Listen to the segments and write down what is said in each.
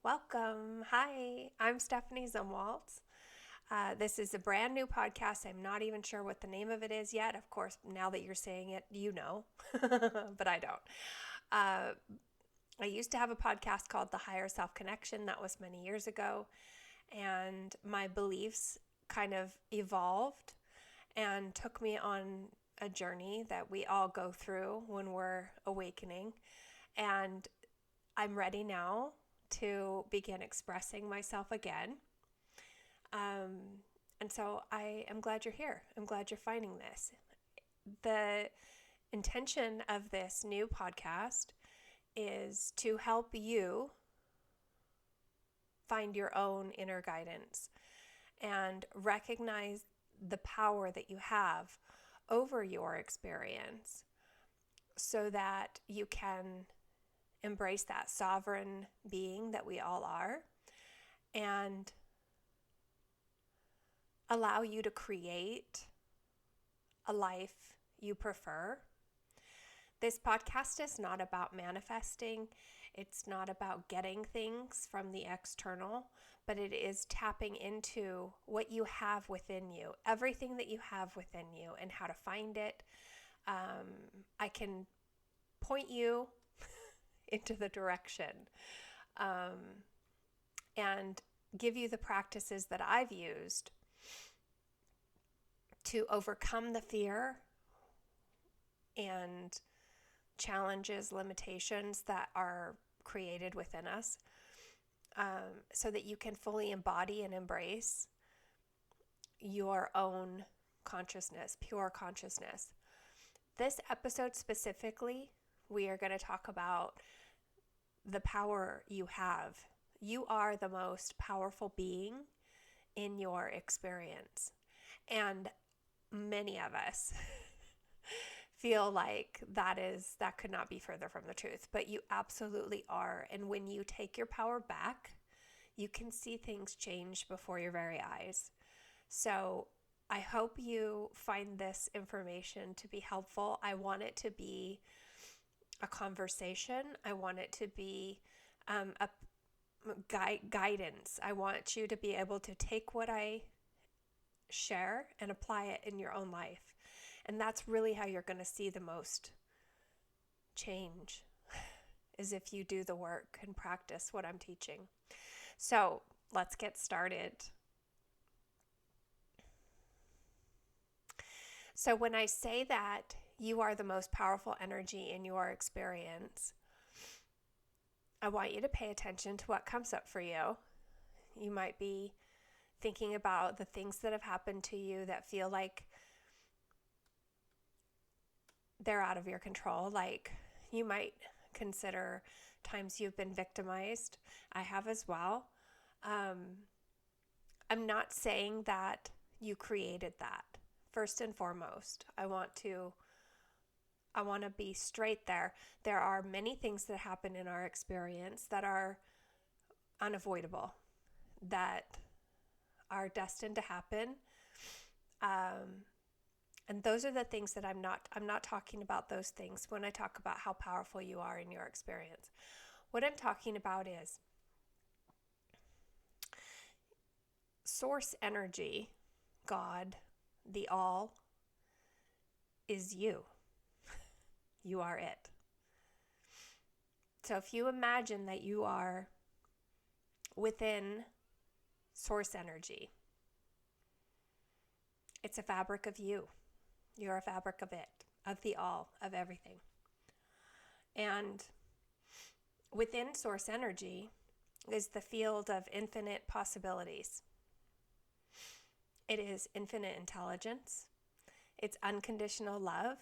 Welcome. Hi, I'm Stephanie Zumwalt. This is a brand new podcast. I'm not even sure what the name of it is yet. Of course, now that you're saying it, you know, but I don't. I used to have a podcast called The Higher Self Connection. That was many years ago. And my beliefs kind of evolved and took me on a journey that we all go through when we're awakening. And I'm ready now to begin expressing myself again. And so I am glad you're here. I'm glad you're finding this. The intention of this new podcast is to help you find your own inner guidance and recognize the power that you have over your experience so that you can embrace that sovereign being that we all are and allow you to create a life you prefer. This podcast is not about manifesting. It's not about getting things from the external, but it is tapping into what you have within you, everything that you have within you, and how to find it. I can point you into the direction and give you the practices that I've used to overcome the fear and challenges, limitations that are created within us, so that you can fully embody and embrace your own consciousness, pure consciousness. This episode specifically, we are going to talk about the power you have. You are the most powerful being in your experience. And many of us feel like that could not be further from the truth, but you absolutely are. And when you take your power back, you can see things change before your very eyes. So I hope you find this information to be helpful. I want it to be a conversation. I want it to be a guidance. I want you to be able to take what I share and apply it in your own life. And that's really how you're going to see the most change, is if you do the work and practice what I'm teaching. So let's get started. So when I say that you are the most powerful energy in your experience, I want you to pay attention to what comes up for you. You might be thinking about the things that have happened to you that feel like they're out of your control. Like you might consider times you've been victimized. I have as well. I'm not saying that you created that. First and foremost, I want to be straight there. There are many things that happen in our experience that are unavoidable, that are destined to happen. And those are the things that I'm not talking about those things when I talk about how powerful you are in your experience. What I'm talking about is source energy, God, the all, is you. You are it. So if you imagine that you are within source energy, it's a fabric of you. You're a fabric of it, of the all, of everything. And within source energy is the field of infinite possibilities. It is infinite intelligence. It's unconditional love.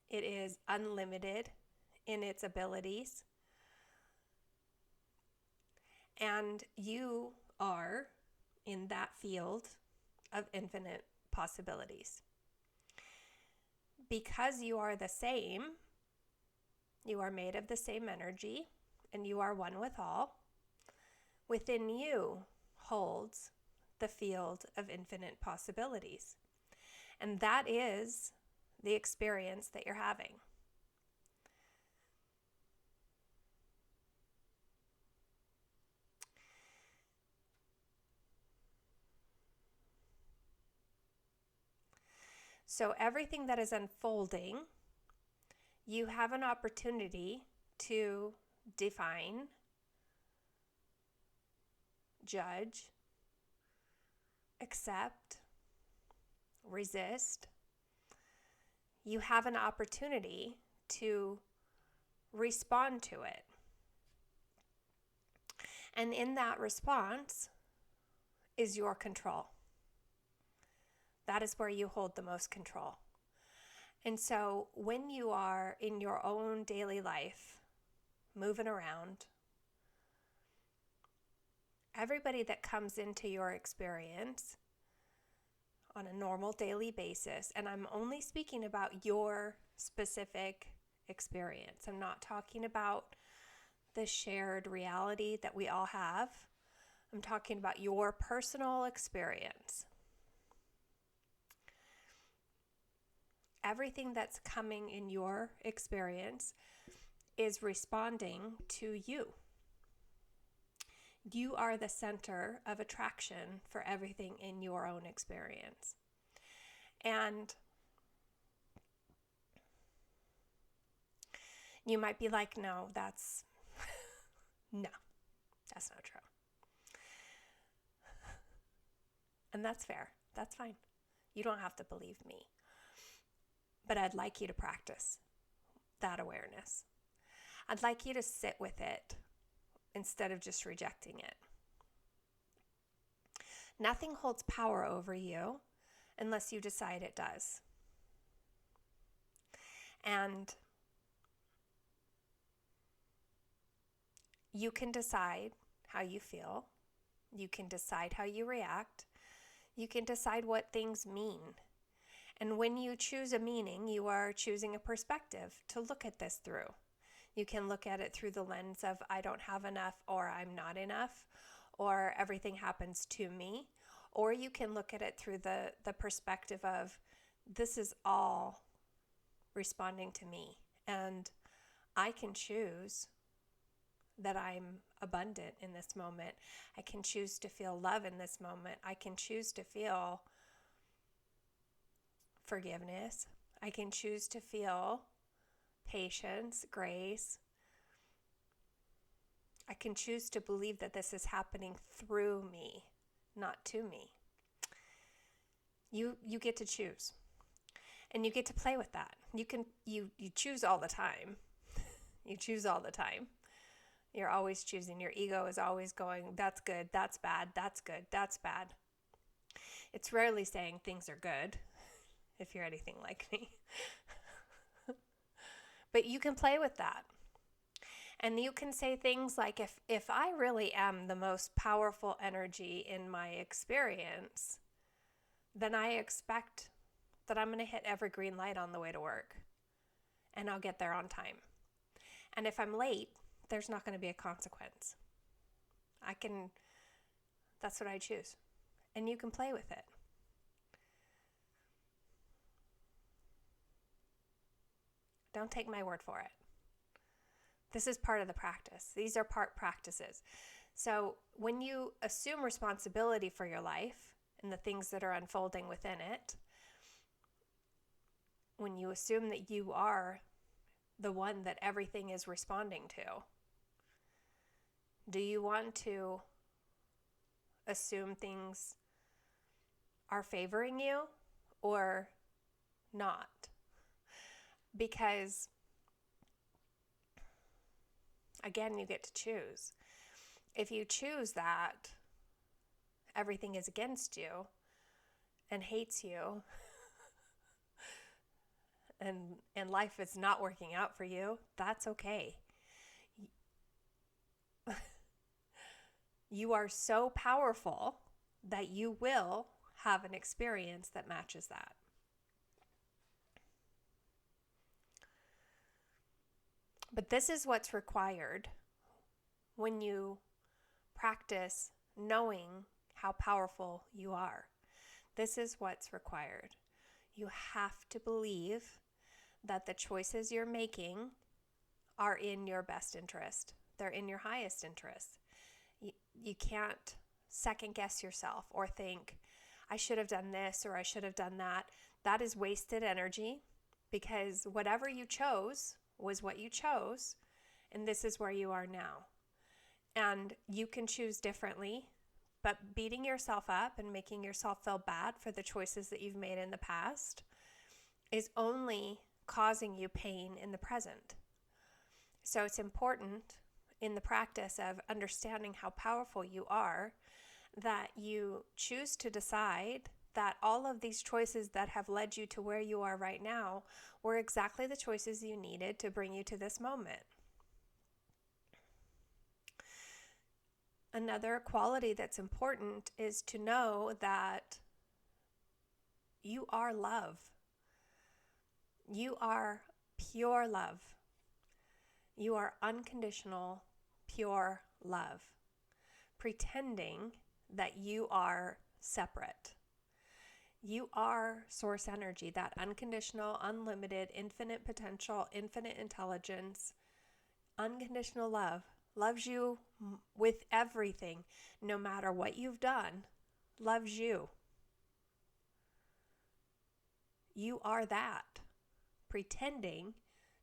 It is unlimited in its abilities. And you are in that field of infinite possibilities. Because you are the same, you are made of the same energy, and you are one with all, within you holds the field of infinite possibilities. And that is the experience that you're having. So everything that is unfolding, you have an opportunity to define, judge, accept, resist. You have an opportunity to respond to it. And in that response is your control. That is where you hold the most control. And so when you are in your own daily life, moving around, everybody that comes into your experience on a normal daily basis, and I'm only speaking about your specific experience. I'm not talking about the shared reality that we all have. I'm talking about your personal experience. Everything that's coming in your experience is responding to you. You are the center of attraction for everything in your own experience. And you might be like, no, that's not true. And that's fair. That's fine. You don't have to believe me. But I'd like you to practice that awareness. I'd like you to sit with it instead of just rejecting it. Nothing holds power over you unless you decide it does. And you can decide how you feel. You can decide how you react. You can decide what things mean. And when you choose a meaning, you are choosing a perspective to look at this through. You can look at it through the lens of I don't have enough, or I'm not enough, or everything happens to me. Or you can look at it through the perspective of this is all responding to me. And I can choose that I'm abundant in this moment. I can choose to feel love in this moment. I can choose to feel forgiveness. I can choose to feel patience, grace. I can choose to believe that this is happening through me, not to me. You get to choose. And you get to play with that. You choose all the time. You choose all the time. You're always choosing. Your ego is always going, that's good, that's bad, that's good, that's bad. It's rarely saying things are good, if you're anything like me. But you can play with that. And you can say things like, if I really am the most powerful energy in my experience, then I expect that I'm going to hit every green light on the way to work. And I'll get there on time. And if I'm late, there's not going to be a consequence. That's what I choose. And you can play with it. Don't take my word for it. This is part of the practice. These are part practices. So when you assume responsibility for your life and the things that are unfolding within it, when you assume that you are the one that everything is responding to, do you want to assume things are favoring you or not? Because, again, you get to choose. If you choose that everything is against you and hates you and life is not working out for you, that's okay. You are so powerful that you will have an experience that matches that. But this is what's required when you practice knowing how powerful you are. This is what's required. You have to believe that the choices you're making are in your best interest. They're in your highest interest. You can't second guess yourself or think, I should have done this or I should have done that. That is wasted energy, because whatever you chose was what you chose, and this is where you are now. And you can choose differently, but beating yourself up and making yourself feel bad for the choices that you've made in the past is only causing you pain in the present. So it's important in the practice of understanding how powerful you are that you choose to decide that all of these choices that have led you to where you are right now were exactly the choices you needed to bring you to this moment. Another quality that's important is to know that you are love. You are pure love. You are unconditional, pure love. Pretending that you are separate. You are source energy, that unconditional, unlimited, infinite potential, infinite intelligence, unconditional love. Loves you with everything, no matter what you've done, loves you. You are that. Pretending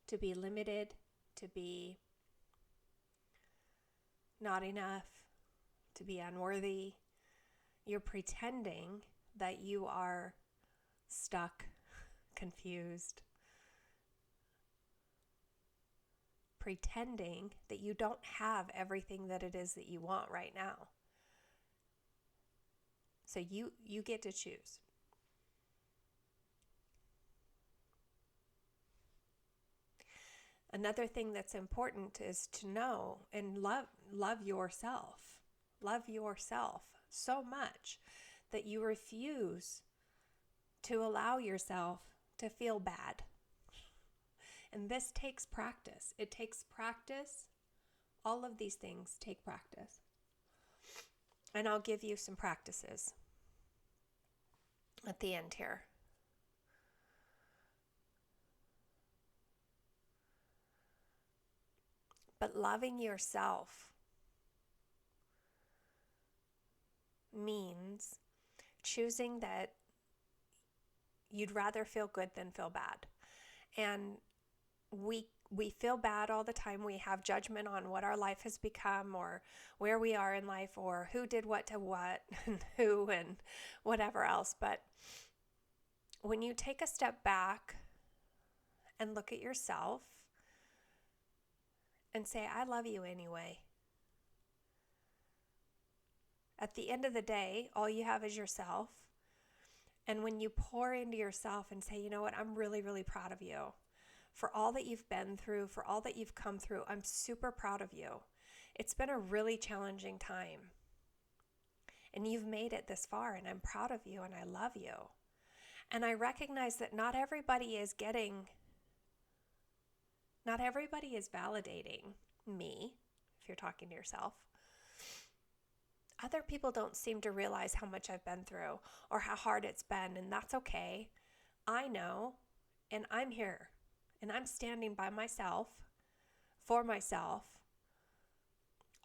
to be limited, to be not enough, to be unworthy. You're pretending that you are stuck, confused, pretending that you don't have everything that it is that you want right now. So you get to choose. Another thing that's important is to know and love yourself. Love yourself so much that you refuse to allow yourself to feel bad. And this takes practice. It takes practice. All of these things take practice. And I'll give you some practices at the end here. But loving yourself means choosing that you'd rather feel good than feel bad. And we feel bad all the time. We have judgment on what our life has become, or where we are in life, or who did what to what, and who, and whatever else. But when you take a step back and look at yourself and say, I love you anyway. At the end of the day, all you have is yourself. And when you pour into yourself and say, you know what, I'm really, really proud of you for all that you've been through, for all that you've come through. I'm super proud of you. It's been a really challenging time. And you've made it this far, and I'm proud of you, and I love you. And I recognize that not everybody is validating me, if you're talking to yourself. Other people don't seem to realize how much I've been through or how hard it's been, and that's okay. I know, and I'm here, and I'm standing by myself, for myself,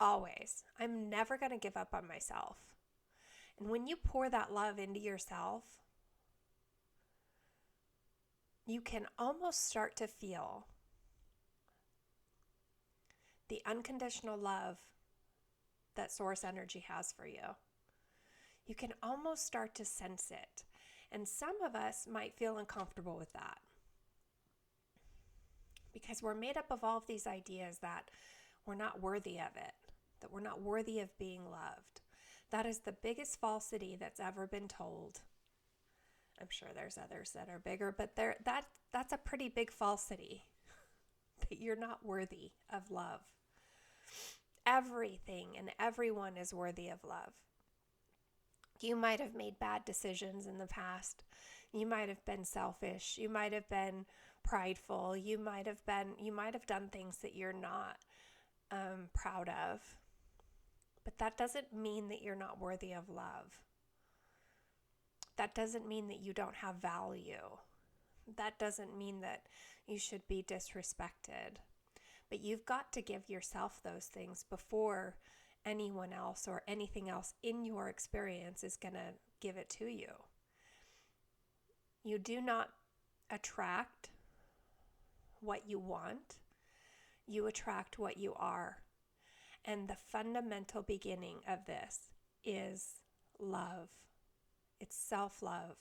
always. I'm never going to give up on myself. And when you pour that love into yourself, you can almost start to feel the unconditional love that source energy has for you. You can almost start to sense it. And some of us might feel uncomfortable with that because we're made up of all of these ideas that we're not worthy of it, that we're not worthy of being loved. That is the biggest falsity that's ever been told. I'm sure there's others that are bigger, but that's a pretty big falsity, that you're not worthy of love. Everything and everyone is worthy of love. You might have made bad decisions in the past. You might have been selfish. You might have been prideful. You might have done things that you're not proud of. But that doesn't mean that you're not worthy of love. That doesn't mean that you don't have value. That doesn't mean that you should be disrespected. But you've got to give yourself those things before anyone else or anything else in your experience is going to give it to you. You do not attract what you want, you attract what you are. And the fundamental beginning of this is love. It's self-love,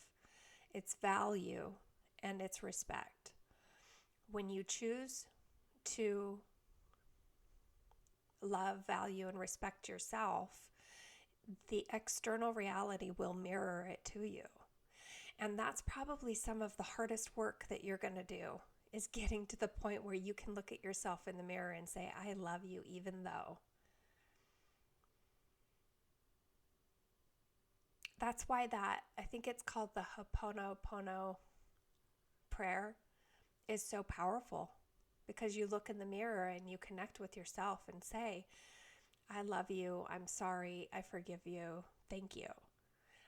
it's value, and it's respect. When you choose to love, value, and respect yourself, the external reality will mirror it to you. And that's probably some of the hardest work that you're going to do, is getting to the point where you can look at yourself in the mirror and say, I love you, even though. That's why I think it's called the Ho'oponopono prayer, is so powerful, because you look in the mirror and you connect with yourself and say, I love you, I'm sorry, I forgive you, thank you.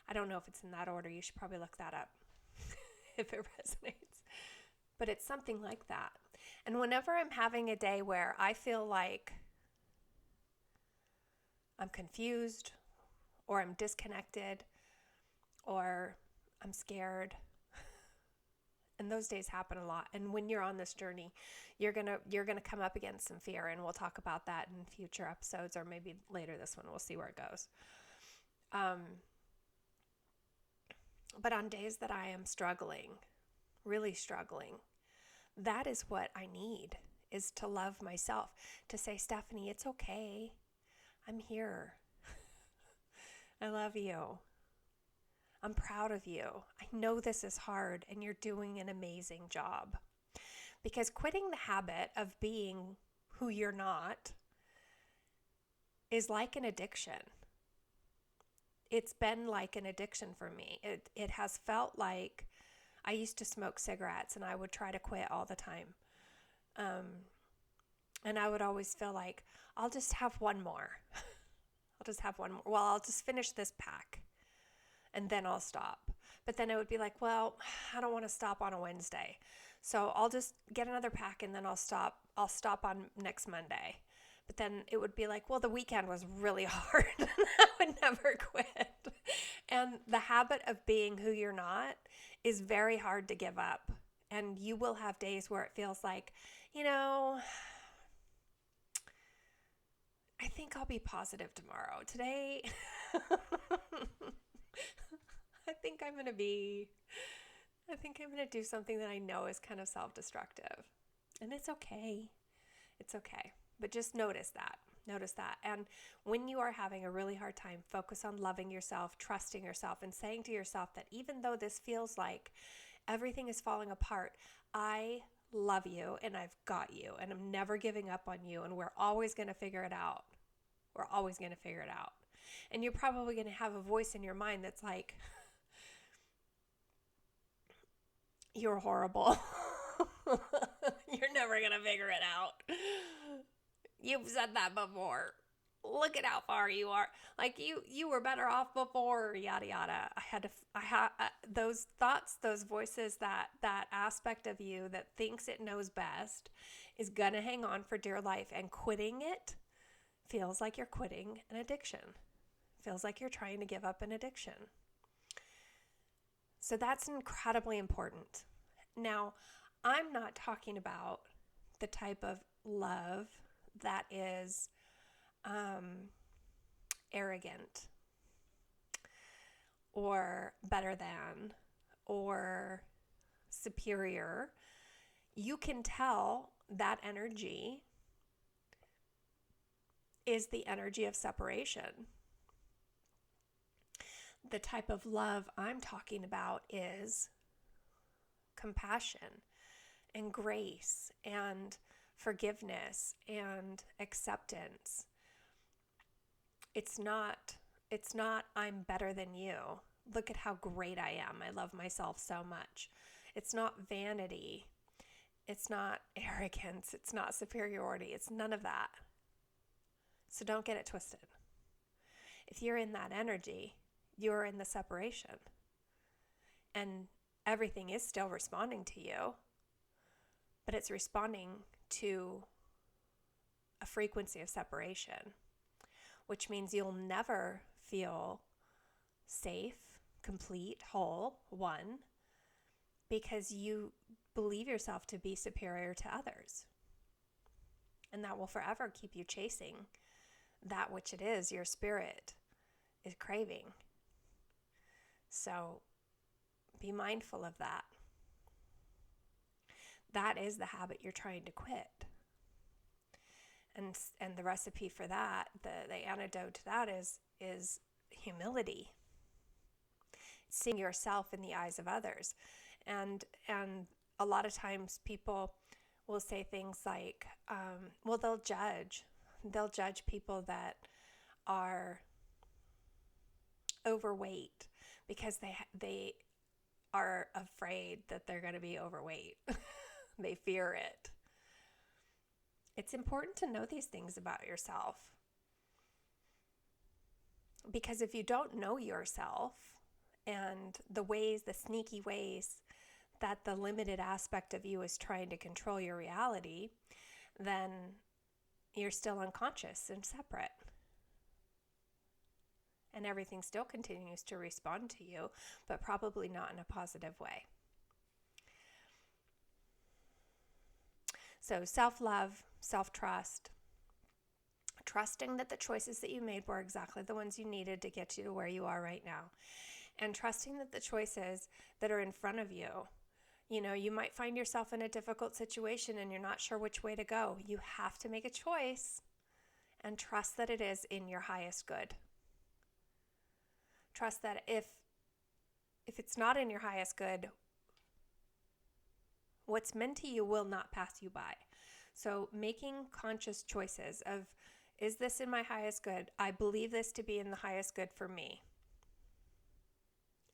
I don't know if it's in that order. You should probably look that up if it resonates. But it's something like that. And whenever I'm having a day where I feel like I'm confused, or I'm disconnected, or I'm scared, and those days happen a lot. And when you're on this journey, you're gonna come up against some fear, and we'll talk about that in future episodes, or maybe later this one. We'll see where it goes. But on days that I am struggling, really struggling, that is what I need, is to love myself, to say, Stephanie, it's okay. I'm here. I love you. I'm proud of you. I know this is hard, and you're doing an amazing job. Because quitting the habit of being who you're not is like an addiction. It's been like an addiction for me. It has felt like, I used to smoke cigarettes and I would try to quit all the time. And I would always feel like, I'll just have one more. I'll just have one more. Well, I'll just finish this pack and then I'll stop. But then it would be like, well, I don't want to stop on a Wednesday. So I'll just get another pack and then I'll stop. I'll stop on next Monday. But then it would be like, well, the weekend was really hard. I would never quit. And the habit of being who you're not is very hard to give up. And you will have days where it feels like, I think I'll be positive tomorrow. Today, I think I'm going to do something that I know is kind of self-destructive. And it's okay. It's okay. But just notice that. And when you are having a really hard time, focus on loving yourself, trusting yourself, and saying to yourself that even though this feels like everything is falling apart, I love you and I've got you and I'm never giving up on you, and we're always going to figure it out. We're always going to figure it out. And you're probably going to have a voice in your mind that's like, you're horrible. You're never going to figure it out. You've said that before. Look at how far you are. Like you were better off before, yada, yada. I had those thoughts, those voices, that aspect of you that thinks it knows best is going to hang on for dear life, and quitting it feels like you're quitting an addiction. Feels like you're trying to give up an addiction. So that's incredibly important. Now, I'm not talking about the type of love that is arrogant or better than or superior. You can tell that energy is the energy of separation. The type of love I'm talking about is compassion and grace and forgiveness and acceptance. It's not I'm better than you. Look at how great I am. I love myself so much. It's not vanity. It's not arrogance. It's not superiority. It's none of that. So don't get it twisted. If you're in that energy, you're in the separation. And everything is still responding to you, but it's responding to a frequency of separation, which means you'll never feel safe, complete, whole, one, because you believe yourself to be superior to others. And that will forever keep you chasing that which it is your spirit is craving. So be mindful of that. That is the habit you're trying to quit. And the recipe for that, the antidote to that is humility. Seeing yourself in the eyes of others. And a lot of times people will say things like, well, they'll judge people that are overweight because they are afraid that they're going to be overweight. They fear it. It's important to know these things about yourself, because if you don't know yourself and the sneaky ways that the limited aspect of you is trying to control your reality, then you're still unconscious and separate. And everything still continues to respond to you, but probably not in a positive way. So self-love, self-trust, trusting that the choices that you made were exactly the ones you needed to get you to where you are right now. And trusting that the choices that are in front of you, you might find yourself in a difficult situation and you're not sure which way to go. You have to make a choice and trust that it is in your highest good. Trust that if it's not in your highest good, what's meant to you will not pass you by. So making conscious choices of, is this in my highest good? I believe this to be in the highest good for me.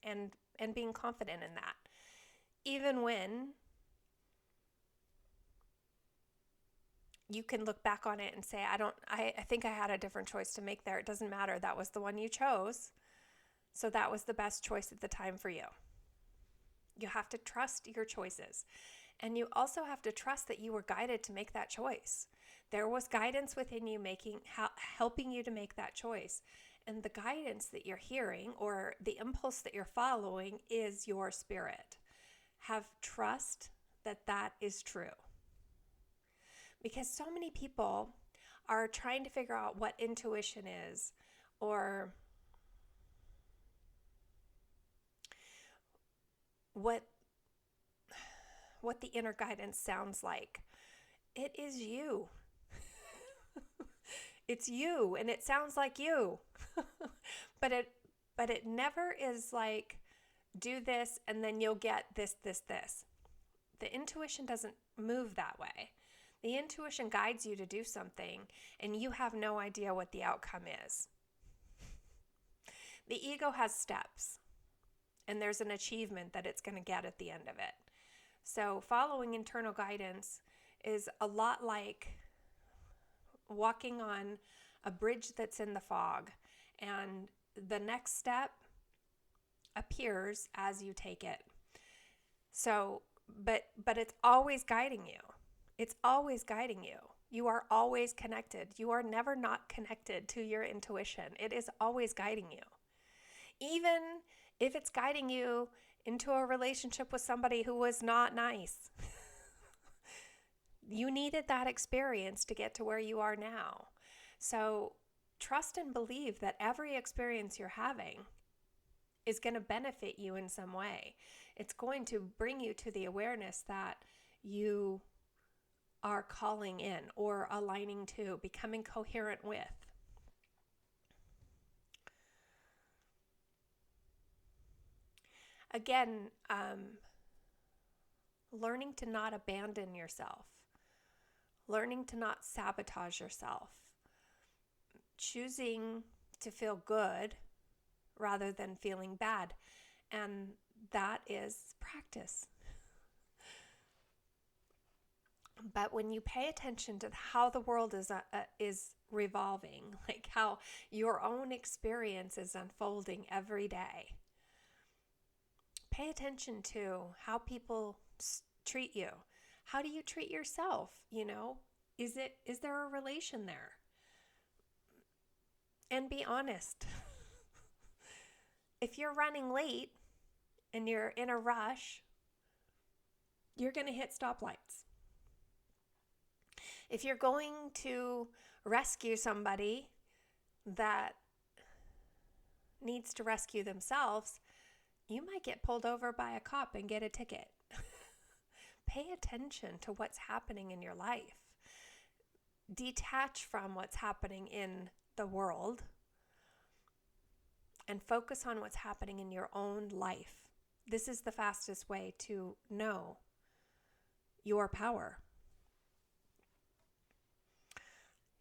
And being confident in that. Even when you can look back on it and say, I think I had a different choice to make there. It doesn't matter. That was the one you chose. So that was the best choice at the time for you. You have to trust your choices. And you also have to trust that you were guided to make that choice. There was guidance within you helping you to make that choice. And the guidance that you're hearing or the impulse that you're following is your spirit. Have trust that that is true. Because so many people are trying to figure out what intuition is, or what the inner guidance sounds like. It is you. It's you, and it sounds like you. But it never is like, do this and then you'll get this. The intuition doesn't move that way. The intuition guides you to do something and you have no idea what the outcome is. The ego has steps and there's an achievement that it's going to get at the end of it. So following internal guidance is a lot like walking on a bridge that's in the fog, and the next step appears as you take it. So, but it's always guiding you. It's always guiding you. You are always connected. You are never not connected to your intuition. It is always guiding you. Even if it's guiding you into a relationship with somebody who was not nice. You needed that experience to get to where you are now. So trust and believe that every experience you're having is going to benefit you in some way. It's going to bring you to the awareness that you are calling in or aligning to, becoming coherent with. Again, learning to not abandon yourself, learning to not sabotage yourself, choosing to feel good rather than feeling bad. And that is practice. But when you pay attention to how the world is revolving, like how your own experience is unfolding every day, pay attention to how people treat you. How do you treat yourself? Is there a relation there? And be honest. If you're running late and you're in a rush, you're going to hit stoplights. If you're going to rescue somebody that needs to rescue themselves, you might get pulled over by a cop and get a ticket. Pay attention to what's happening in your life. Detach from what's happening in the world and focus on what's happening in your own life. This is the fastest way to know your power.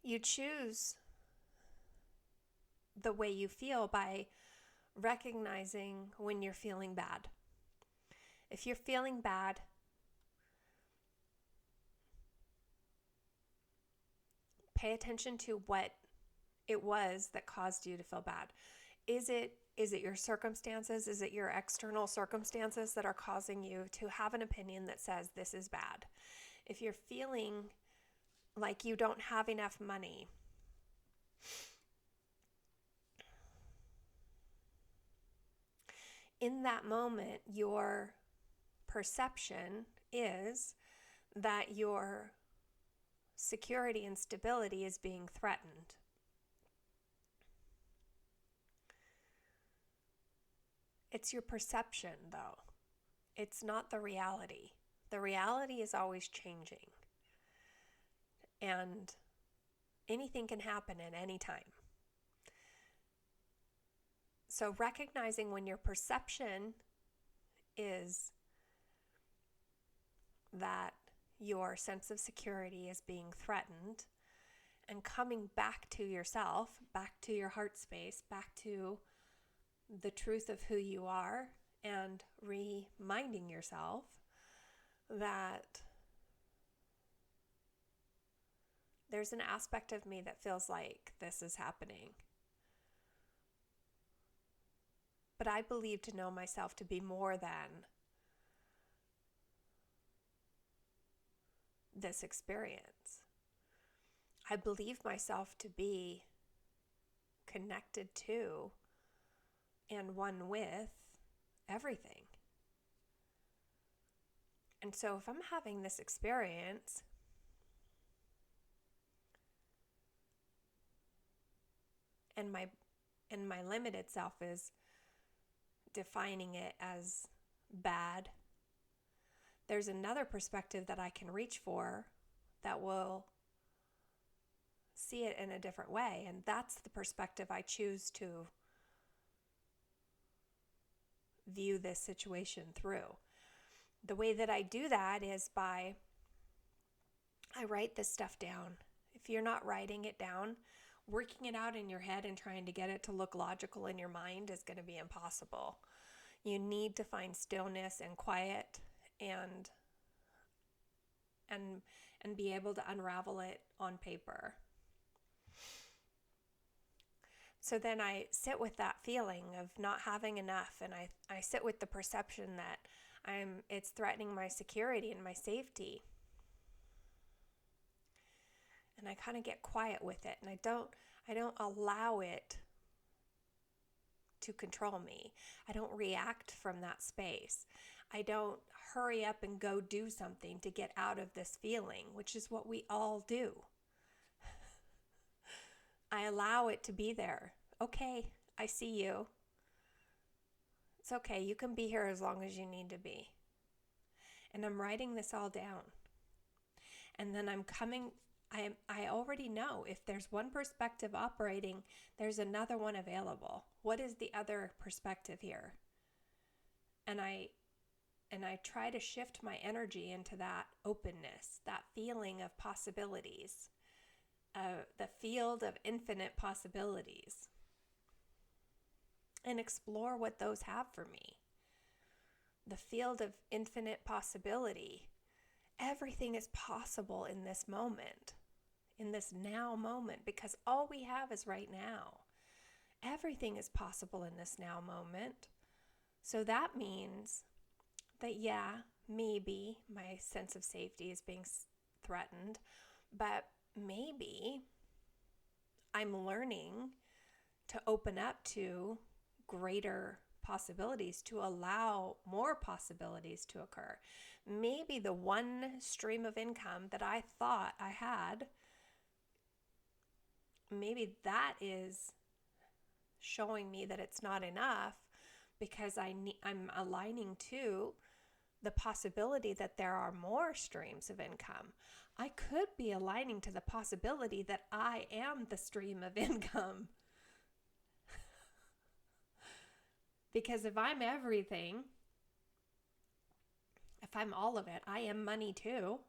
You choose the way you feel by recognizing when you're feeling bad. If you're feeling bad, pay attention to what it was that caused you to feel bad. Is it your circumstances? Is it your external circumstances that are causing you to have an opinion that says this is bad? If you're feeling like you don't have enough money, in that moment, your perception is that your security and stability is being threatened. It's your perception, though. It's not the reality. The reality is always changing. And anything can happen at any time. So recognizing when your perception is that your sense of security is being threatened, and coming back to yourself, back to your heart space, back to the truth of who you are, and reminding yourself that there's an aspect of me that feels like this is happening. But I believe to know myself to be more than this experience. I believe myself to be connected to and one with everything. And so if I'm having this experience, and my limited self is defining it as bad, there's another perspective that I can reach for that will see it in a different way. And that's the perspective I choose to view this situation through. The way that I do that is I write this stuff down. If you're not writing it down, working it out in your head and trying to get it to look logical in your mind is going to be impossible. You need to find stillness and quiet and be able to unravel it on paper. So then I sit with that feeling of not having enough, and I sit with the perception that it's threatening my security and my safety. And I kind of get quiet with it, and I don't allow it to control me. I don't react from that space. I don't hurry up and go do something to get out of this feeling, which is what we all do. I allow it to be there. Okay, I see you. It's okay, you can be here as long as you need to be. And I'm writing this all down. And then I already know if there's one perspective operating, there's another one available. What is the other perspective here? And I try to shift my energy into that openness, that feeling of possibilities, the field of infinite possibilities, and explore what those have for me. The field of infinite possibility. Everything is possible in this moment, in this now moment, because all we have is right now. Everything is possible in this now moment. So that means that, yeah, maybe my sense of safety is being threatened, but maybe I'm learning to open up to greater possibilities to allow more possibilities to occur. Maybe the one stream of income that I thought I had, maybe that is showing me that it's not enough, because I'm aligning to the possibility that there are more streams of income. I could be aligning to the possibility that I am the stream of income. Because if I'm everything, if I'm all of it, I am money too.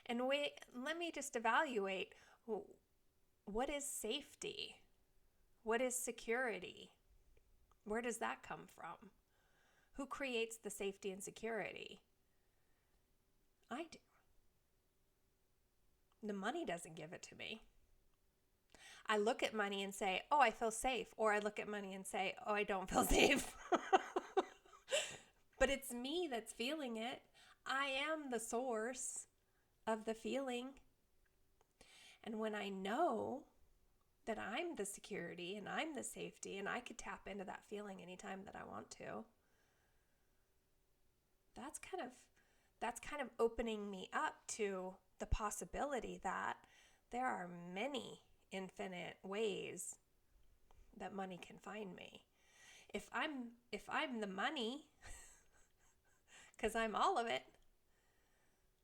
And let me just evaluate, what is safety? What is security? Where does that come from? Who creates the safety and security? I do. The money doesn't give it to me. I look at money and say, oh, I feel safe. Or I look at money and say, oh, I don't feel safe. But it's me that's feeling it. I am the source of the feeling. And when I know that I'm the security and I'm the safety and I could tap into that feeling anytime that I want to, that's kind of opening me up to the possibility that there are many infinite ways that money can find me. If I'm the money, because I'm all of it,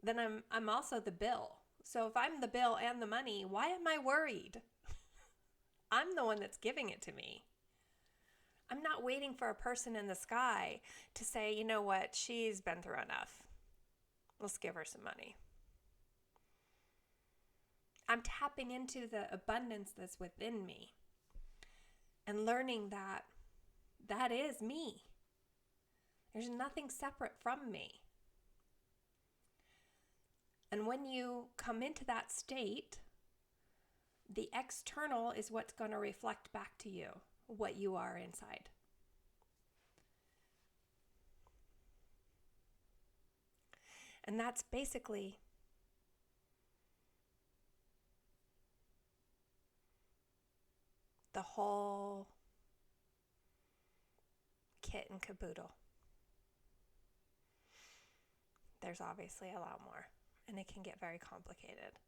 then I'm also the bill. So if I'm the bill and the money, why am I worried? I'm the one that's giving it to me. I'm not waiting for a person in the sky to say, you know what, she's been through enough. Let's give her some money. I'm tapping into the abundance that's within me and learning that that is me. There's nothing separate from me. And when you come into that state, the external is what's going to reflect back to you what you are inside. And that's basically the whole kit and caboodle. There's obviously a lot more, and it can get very complicated.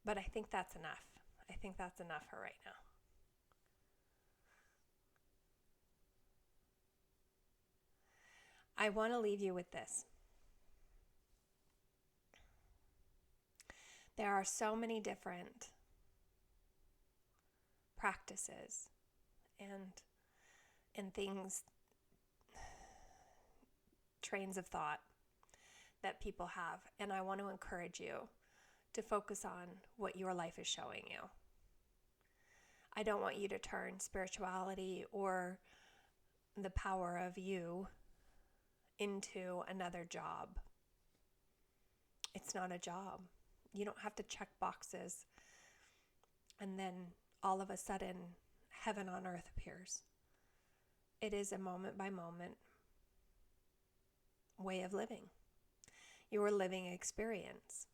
But I think that's enough. I think that's enough for right now. I want to leave you with this. There are so many different practices and things, trains of thought that people have. And I want to encourage you to focus on what your life is showing you. I don't want you to turn spirituality or the power of you into another job. It's not a job. You don't have to check boxes and then all of a sudden heaven on earth appears. It is a moment by moment way of living, your living experience.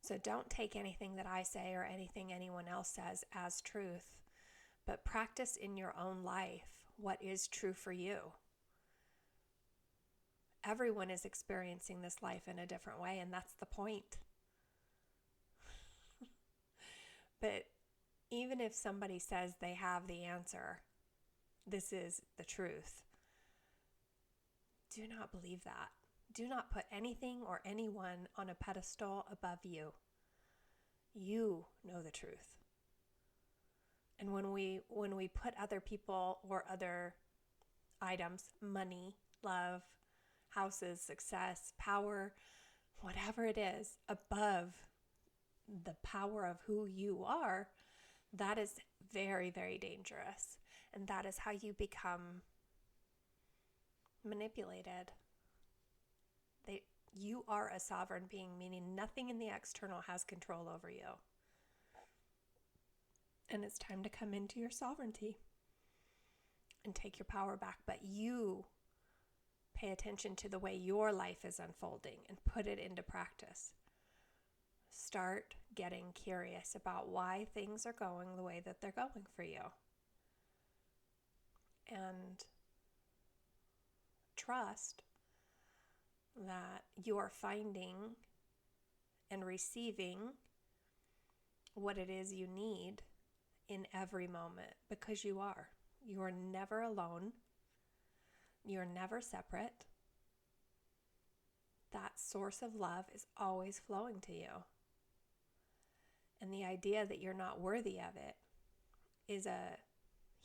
So don't take anything that I say or anything anyone else says as truth, but practice in your own life what is true for you. Everyone is experiencing this life in a different way, and that's the point. But even if somebody says they have the answer, this is the truth, do not believe that. Do not put anything or anyone on a pedestal above you. You know the truth. And when we put other people or other items, money, love, houses, success, power, whatever it is, above the power of who you are, that is very, very dangerous. And that is how you become manipulated. You are a sovereign being, meaning nothing in the external has control over you. And it's time to come into your sovereignty and take your power back. But you pay attention to the way your life is unfolding and put it into practice. Start getting curious about why things are going the way that they're going for you. And trust that you're finding and receiving what it is you need in every moment, because you are. You are never alone. You're never separate. That source of love is always flowing to you. And the idea that you're not worthy of it is a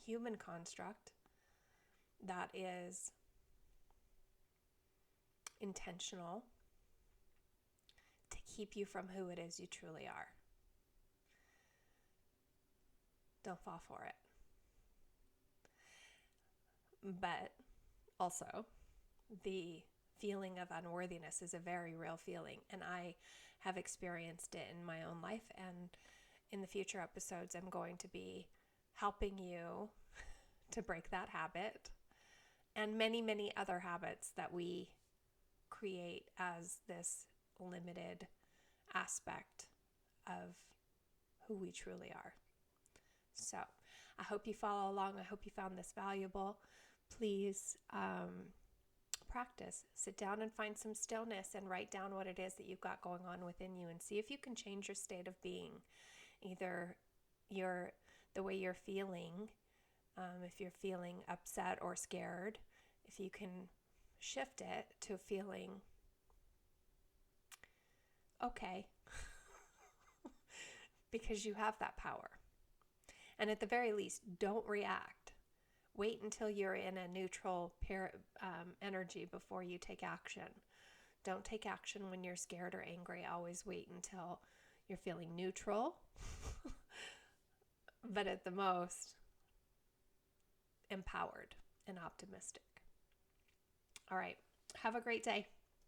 human construct that is intentional to keep you from who it is you truly are. Don't fall for it. But also, the feeling of unworthiness is a very real feeling, and I have experienced it in my own life. And in the future episodes, I'm going to be helping you to break that habit and many, many other habits that we create as this limited aspect of who we truly are. So I hope you follow along. I hope you found this valuable. Please practice. Sit down and find some stillness and write down what it is that you've got going on within you, and see if you can change your state of being. Either the way you're feeling, if you're feeling upset or scared, if you can shift it to feeling okay, because you have that power. And at the very least, don't react. Wait until you're in a neutral energy before you take action. Don't take action when you're scared or angry. Always wait until you're feeling neutral, but at the most, empowered and optimistic. All right. Have a great day.